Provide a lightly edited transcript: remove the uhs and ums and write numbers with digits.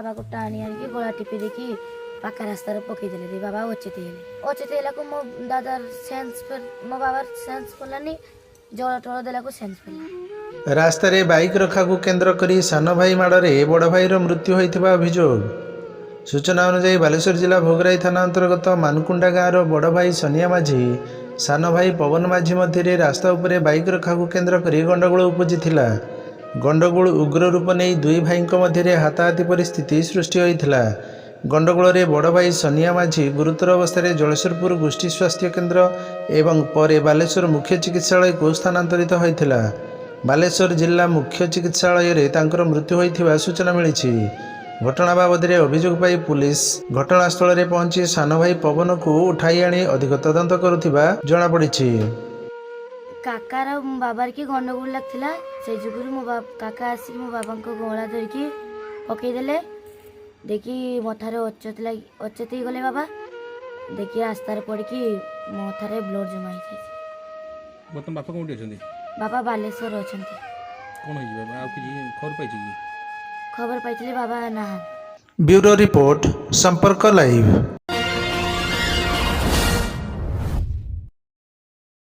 बाबा को टाणी आनिकी गोला टिपी देखी पाका रास्ता पकईदे बाबा ओचेती हेला को मो दादार सेन्स मो बाबार सेन्स पड़ानी जल टल देला को सेन्स पड़ा। रास्तार बाइक रखा केन्द्र करी सान भाई माड़े बड़ भाईर मृत्यु होता अभियोग। सूचना अनुसार बालेश्वर जिला भोगराई थाना अंतर्गत मानकुंडा गाँवर बड़ भाई सनिया माझी सान भाई पवन माझी मध्य रास्ता उपरे बाइक रखा केन्द्र कर गंडगोल उपजिला। गंडगोल उग्र रूप नहीं दुई भाई मध्य हाथाहाथी परिस्थिति सृष्टि होता। गंडगोल बड़ भाई सनिया माझी गुरुतर अवस्था जलेश्वरपुर गोष्ठी स्वास्थ्य केन्द्र एवं पर बालेश्वर मुख्य चिकित्सालय को स्थानांतरित होता। बालेश्वर जिला मुख्य चिकित्सालय तांकर मृत्यु होता सूचना मिली। घटना बाबद अभियोग पाई पुलिस घटनास्थल में पहुंची सान भाई पवन को उठाई आनी अधिक तदंत करुथिबा जणा पड़िछि। काकार बाबार की गंडगोल लगता से जुगुरु मो काका आसिक मो बाबा को गला धरिकी पकईदे देखी मथारे अचेत गले बाबा देखी रास्तार पड़ी मथारे ब्लड जमा बर्तमान बापा कौन अच्छे? बाबा बालेश्वर अच्छा कौन खबर पाई खबर पाई बाबा ना। ब्यूरो रिपोर्ट संपर्क लाइव।